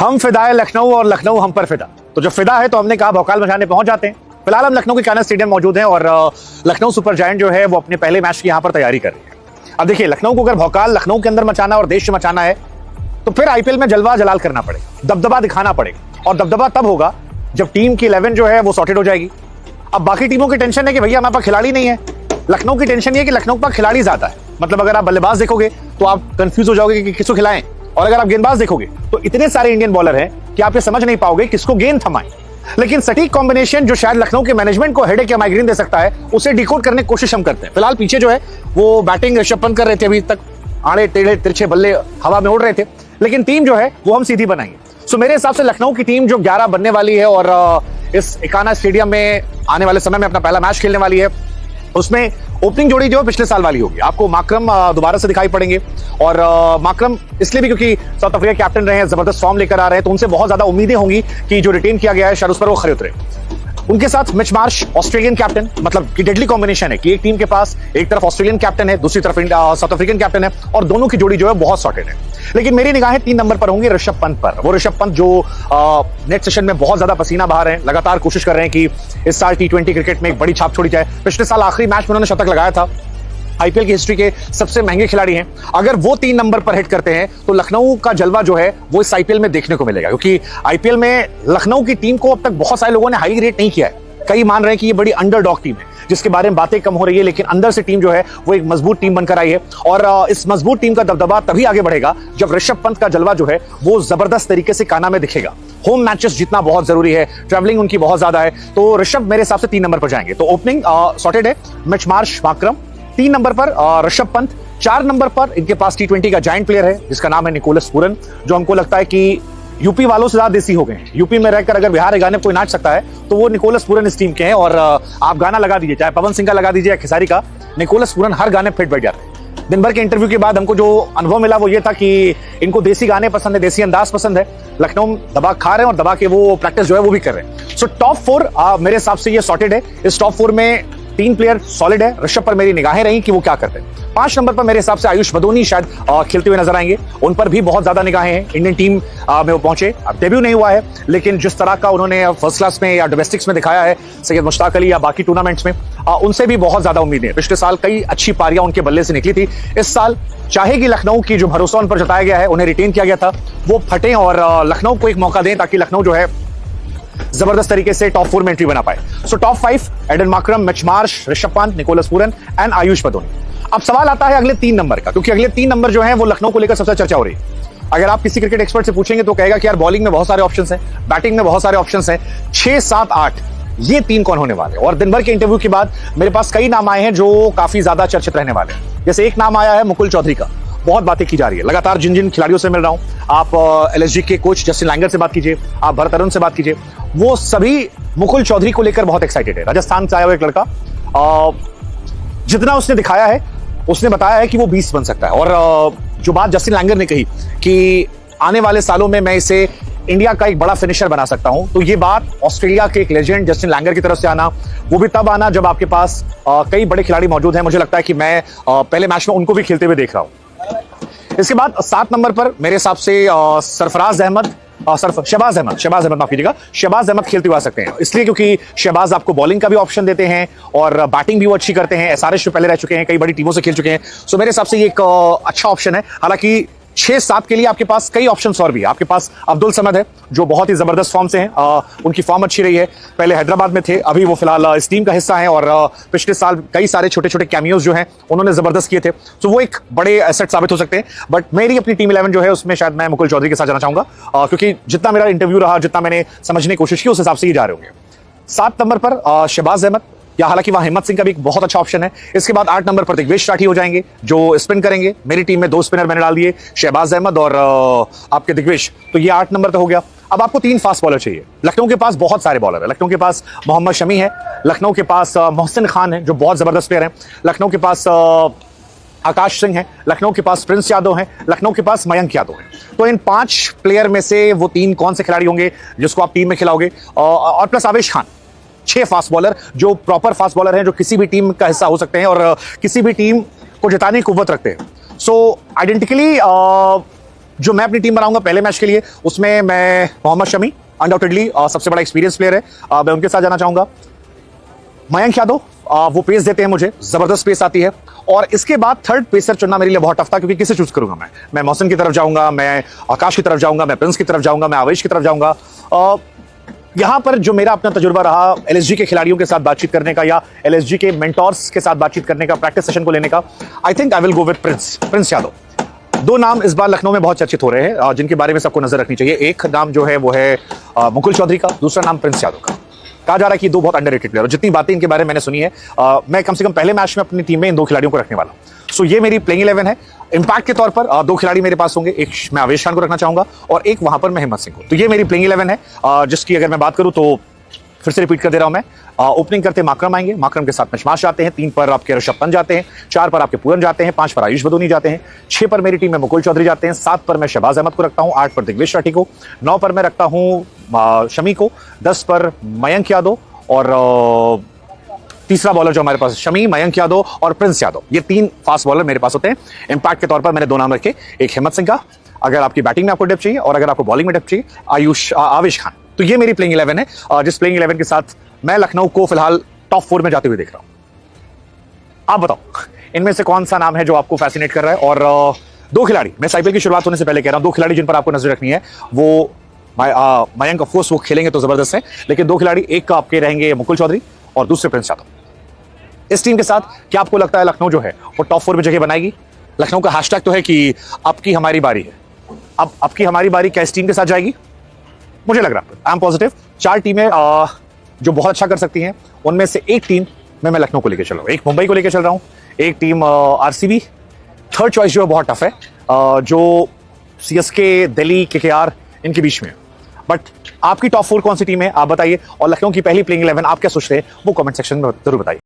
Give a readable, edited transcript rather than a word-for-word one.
हम फिदा है लखनऊ और लखनऊ हम पर फिदा। तो जब फिदा है तो हमने कहा भौकाल मचाने पहुंच जाते हैं। फिलहाल हम लखनऊ के कान्हा स्टेडियम मौजूद हैं और लखनऊ सुपर जायंट जो है वो अपने पहले मैच की यहाँ पर तैयारी कर रही है। अब देखिए, लखनऊ को अगर भौकाल लखनऊ के अंदर मचाना और देश में मचाना है तो फिर आईपीएल में जलवा जलाल करना पड़ेगा, दबदबा दिखाना पड़ेगा। और दबदबा तब होगा जब टीम की 11 जो है वो सॉर्टेड हो जाएगी। अब बाकी टीमों की टेंशन है कि भैया हमारे पास खिलाड़ी नहीं है। लखनऊ की टेंशन ये है कि लखनऊ के पास खिलाड़ी ज्यादा है। मतलब अगर आप बल्लेबाज देखोगे तो आप कंफ्यूज हो जाओगे कि किसको खिलाएं, और अगर आप गेंदबाज देखोगे तो इतने सारे इंडियन बॉलर हैं कि आप ये समझ नहीं पाओगे किसको गेंद थमाएं। लेकिन सटीक कॉम्बिनेशन जो शायद लखनऊ के मैनेजमेंट को हेडेक या माइग्रेन दे सकता है, उसे डिकोड करने की कोशिश हम करते हैं। फिलहाल पीछे जो है वो बैटिंग ऋषभ पंत कर रहे थे, अभी तक आड़े टेढ़े तिरछे बल्ले हवा में उड़ रहे थे, लेकिन टीम जो है वो हम सीधी बनाएंगे। सो मेरे हिसाब से लखनऊ की टीम जो 11 बनने वाली है और इस कान्हा स्टेडियम में आने वाले समय में अपना पहला मैच खेलने वाली है, उसमें ओपनिंग जोड़ी जो पिछले साल वाली होगी। आपको माकरम दोबारा से दिखाई पड़ेंगे, और माकरम इसलिए भी क्योंकि साउथ अफ्रीका कैप्टन रहे हैं, जबरदस्त फॉर्म लेकर आ रहे हैं, तो उनसे बहुत ज्यादा उम्मीदें होंगी कि जो रिटेन किया गया है शायद उस पर वो खरे उतरे। उनके साथ मिच मार्श ऑस्ट्रेलियन कैप्टन, मतलब कि डेडली कॉम्बिनेशन है कि एक टीम के पास एक तरफ ऑस्ट्रेलियन कैप्टन है, दूसरी तरफ साउथ अफ्रीकन कैप्टन है, और दोनों की जोड़ी जो है बहुत सॉर्टेड है। लेकिन मेरी निगाहें 3 नंबर पर होंगी ऋषभ पंत पर। वो ऋषभ पंत जो नेट सेशन में बहुत ज्यादा पसीना बहा रहे हैं, लगातार कोशिश कर रहे हैं कि इस साल T20 क्रिकेट में एक बड़ी छाप छोड़ी जाए। पिछले साल आखिरी मैच में उन्होंने शतक लगाया था। आईपीएल की हिस्ट्री के सबसे महंगे खिलाड़ी हैं। अगर वो 3 नंबर पर हिट करते हैं तो लखनऊ का जलवा जो है वो इस आईपीएल में देखने को मिलेगा, क्योंकि आईपीएल में लखनऊ की टीम को अब तक बहुत सारे लोगों ने हाई रेट नहीं किया है। कई मान रहे हैं कि ये बड़ी अंडरडॉग टीम है जिसके बारे में बातें कम हो रही है, लेकिन अंदर से टीम जो है वो एक मजबूत टीम बनकर आई है। और इस मजबूत टीम का दबदबा तभी आगे बढ़ेगा जब ऋषभ पंत का जलवा जो है वो जबरदस्त तरीके से कान्हा में दिखेगा। होम मैचेस जीतना बहुत जरूरी है, ट्रैवलिंग उनकी बहुत ज्यादा है, तो ऋषभ मेरे हिसाब से 3 नंबर पर जाएंगे। तो ओपनिंग सॉर्टेड है, मिच मार्श माकरम। 3 नंबर पर ऋषभ पंत। 4 नंबर पर इनके पास T20 का जायंट प्लेयर है जिसका नाम है निकोलस पूरन, जो हमको लगता है कि यूपी वालों से ज्यादा देसी हो गए हैं। यूपी में रहकर अगर बिहार के गाने कोई नाच सकता है तो वो निकोलस पूरन इस टीम के हैं। और आप गाना लगा दीजिए, चाहे पवन सिंह का लगा दीजिए या खेसारी का, निकोलस पूरन हर गाने फिट बैठ जाते हैं। दिन भर के इंटरव्यू के बाद हमको जो अनुभव मिला वो ये था कि इनको देसी गाने पसंद है, देसी अंदाज पसंद है। लखनऊ दबा खा रहे हैं और दबा के वो प्रैक्टिस जो है वो भी कर रहे हैं। सो टॉप 4 मेरे हिसाब से ये सॉर्टेड है। इस टॉप 4 में 3 प्लेयर सॉलिड है। ऋषभ पर मेरी निगाहें रही कि वो क्या करते हैं। 5 नंबर पर मेरे हिसाब से आयुष बदोनी शायद खेलते हुए नजर आएंगे। उन पर भी बहुत ज्यादा निगाहें हैं। इंडियन टीम में वो पहुंचे, अब डेब्यू नहीं हुआ है, लेकिन जिस तरह का उन्होंने फर्स्ट क्लास में या डोमेस्टिक्स में दिखाया है, सैयद मुश्ताक अली या बाकी टूर्नामेंट्स में, उनसे भी बहुत ज्यादा उम्मीदें हैं। पिछले साल कई अच्छी पारियां उनके बल्ले से निकली थी। इस साल चाहेगी लखनऊ की जो भरोसा उन पर जताया गया है, उन्हें रिटेन किया गया था, वो फटे और लखनऊ को एक मौका दें ताकि लखनऊ जो है जबरदस्त तरीके से टॉप 4 में एंट्री बना पाए। So top 5 Aiden Markram, Mitch Marsh, Rishabh Pant, Nicholas Pooran and Ayush Badoni. अब सवाल आता है अगले 3 नंबर का, क्योंकि अगले 3 नंबर जो है वो लखनऊ को लेकर सबसे चर्चा हो रही है। अगर आप किसी क्रिकेट एक्सपर्ट से पूछेंगे तो कहेगा कि यार बॉलिंग में बहुत सारे ऑप्शंस हैं, बैटिंग में बहुत सारे ऑप्शंस हैं, 6, 7, 8 ये 3 कौन होने वाले हैं। और दिन भर के इंटरव्यू के बाद मेरे पास कई नाम आए हैं जो काफी ज्यादा चर्चित रहने वाले हैं। जैसे एक नाम आया है मुकुल चौधरी का, बहुत बातें की जा रही है। लगातार जिन जिन खिलाड़ियों से मिल रहा हूं, आप एलएसजी के कोच जस्टिन लैंगर से बात कीजिए, आप भरत अरुण से बात कीजिए, वो सभी मुकुल चौधरी को लेकर बहुत एक्साइटेड है। राजस्थान से आया हुआ एक लड़का, जितना उसने दिखाया है उसने बताया है कि वो 20 बन सकता है। और जो बात जस्टिन लैंगर ने कही कि आने वाले सालों में मैं इसे इंडिया का एक बड़ा फिनिशर बना सकता हूं, तो ये बात ऑस्ट्रेलिया के एक लेजेंड जस्टिन लैंगर की तरफ से आना, वो भी तब आना जब आपके पास कई बड़े खिलाड़ी मौजूद हैं। मुझे लगता है कि मैं पहले मैच में उनको भी खेलते हुए देख रहा हूं। इसके बाद 7 नंबर पर मेरे हिसाब से शहबाज अहमद माफ कीजिएगा, शहबाज अहमद खेलते हुए आ सकते हैं। इसलिए क्योंकि शहबाज आपको बॉलिंग का भी ऑप्शन देते हैं और बैटिंग भी वो अच्छी करते हैं। एसआरएच में पहले रह चुके हैं, कई बड़ी टीमों से खेल चुके हैं। सो मेरे हिसाब से ये एक अच्छा ऑप्शन है। हालांकि 6-7 के लिए आपके पास कई ऑप्शंस और भी है। आपके पास अब्दुल समद है जो बहुत ही जबरदस्त फॉर्म से हैं, उनकी फॉर्म अच्छी रही है, पहले हैदराबाद में थे, अभी वो फिलहाल इस टीम का हिस्सा हैं और पिछले साल कई सारे छोटे छोटे कैमियोज जो हैं उन्होंने जबरदस्त किए थे। तो वो एक बड़े एसेट साबित हो सकते हैं। बट मेरी अपनी टीम 11 जो है उसमें शायद मैं मुकुल चौधरी के साथ जाना चाहूंगा, क्योंकि जितना मेरा इंटरव्यू रहा, जितना मैंने समझने की कोशिश की, उस हिसाब से ही जा रहे होंगे। 7 नंबर पर शहबाज अहमद, या हालांकि वहां हिम्मत सिंह का भी एक बहुत अच्छा ऑप्शन है। इसके बाद 8 नंबर पर दिग्वेश राठी हो जाएंगे जो स्पिन करेंगे। मेरी टीम में 2 स्पिनर मैंने डाल दिए, शहबाज अहमद और आपके दिग्वेश, तो ये 8 नंबर तो हो गया। अब आपको 3 फास्ट बॉलर चाहिए। लखनऊ के पास बहुत सारे बॉलर है। लखनऊ के पास मोहम्मद शमी है, लखनऊ के पास मोहसिन खान है जो बहुत जबरदस्त प्लेयर है, लखनऊ के पास आकाश सिंह है, लखनऊ के पास प्रिंस यादव है, लखनऊ के पास मयंक यादव है। तो इन 5 प्लेयर में से वो 3 कौन से खिलाड़ी होंगे जिसको आप टीम में खिलाओगे, और प्लस आवेश खान। 6 फास्ट बॉलर जो प्रॉपर फास्ट बॉलर हैं, जो किसी भी टीम का हिस्सा हो सकते हैं और किसी भी टीम को जिताने की कुव्वत रखते हैं। सो आइडेंटिकली जो मैं अपनी टीम बनाऊंगा पहले मैच के लिए, उसमें मैं मोहम्मद शमी अनडाउटेडली सबसे बड़ा एक्सपीरियंस प्लेयर है, मैं उनके साथ जाना चाहूंगा। मयंक यादव वो पेस देते हैं मुझे, जबरदस्त पेस आती है। और इसके बाद थर्ड पेसर चुनना मेरे लिए बहुत टफ था, क्योंकि किसे चूज करूंगा मैं मोहसिन की तरफ जाऊंगा, मैं आकाश की तरफ जाऊंगा, मैं प्रिंस की तरफ जाऊंगा, मैं आवेश की तरफ जाऊंगा। यहां पर जो मेरा अपना तजुर्बा रहा एलएसजी के खिलाड़ियों के साथ बातचीत करने का, या एलएसजी के मेंटोर्स के साथ बातचीत करने का, प्रैक्टिस सेशन को लेने का, I think I will go with Prince Yadav. दो नाम इस बार लखनऊ में बहुत चर्चित हो रहे हैं, जिनके बारे में सबको नजर रखनी चाहिए। एक नाम जो है वो है मुकुल चौधरी का, दूसरा नाम प्रिंस यादव का। कहा जा रहा है कि दो बहुत अंडररेटेड प्लेयर, जितनी बातें इनके बारे में मैंने सुनी है, मैं कम से कम पहले मैच में अपनी टीम में इन दो खिलाड़ियों को रखने वाला हूं। सो ये मेरी प्लेइंग 11 है। इंपैक्ट के तौर पर दो खिलाड़ी मेरे पास होंगे, एक मैं आवेश खान को रखना चाहूंगा और एक वहां पर मैं हिम्मत सिंह को। तो ये मेरी प्लेइंग 11 है, जिसकी अगर मैं बात करूं तो फिर से रिपीट कर दे रहा हूं मैं। ओपनिंग करते माकरम आएंगे, माकरम के साथ मिशमाश जाते हैं, 3 पर आपके ऋषभ पंत जाते हैं, 4 पर आपके पूरन जाते हैं, 5 पर आयुष बदूनी जाते हैं, 6 पर मेरी टीम में मुकुल चौधरी जाते हैं, 7 पर मैं शहबाज अहमद को रखता हूं, 8 पर दिग्विजय राठी को, 9 पर मैं रखता हूं शमी को, 10 पर मयंक यादव और तीसरा बॉलर जो हमारे पास शमी, मयंक यादव और प्रिंस यादव। ये 3 फास्ट बॉलर मेरे पास होते हैं। इंपैक्ट के तौर पर मैंने 2 नाम रखे, एक हिम्मत सिंह का अगर आपकी बैटिंग में आपको डेप्थ चाहिए, और अगर आपको बॉलिंग में डेप्थ चाहिए आवेश खान। तो ये मेरी प्लेइंग 11 है, जिस प्लेइंग 11 के साथ मैं लखनऊ को फिलहाल टॉप 4 में जाते हुए देख रहा हूं। आप बताओ इनमें से कौन सा नाम है जो आपको फैसिनेट कर रहा है। और 2 खिलाड़ी, मैं आईपीएल की शुरुआत होने से पहले कह रहा हूं, 2 खिलाड़ी जिन पर आपको नजर रखनी है, वो मयंक ऑफ कोर्स वो खेलेंगे तो जबरदस्त है, लेकिन 2 खिलाड़ी, एक आपके रहेंगे मुकुल चौधरी और दूसरे प्रिंस यादव। इस टीम के साथ क्या आपको लगता है लखनऊ जो है वो टॉप 4 में जगह बनाएगी? लखनऊ का हैशटैग तो है कि अब की हमारी बारी है। अब की हमारी बारी क्या इस टीम के साथ जाएगी? मुझे लग रहा है आई एम पॉजिटिव। 4 टीमें जो बहुत अच्छा कर सकती हैं, उनमें से एक टीम में मैं लखनऊ को लेकर चल रहा हूं, एक मुंबई को लेकर चल रहा हूं, एक टीम आरसीबी, थर्ड चॉइस जो है बहुत टफ है, जो सीएसके, दिल्ली, केकेआर इनके बीच में है। बट आपकी टॉप 4 कौन सी टीम है आप बताइए, और लखनऊ की पहली प्लेइंग 11 आप क्या सोचते हैं वो कमेंट सेक्शन में जरूर बताइए।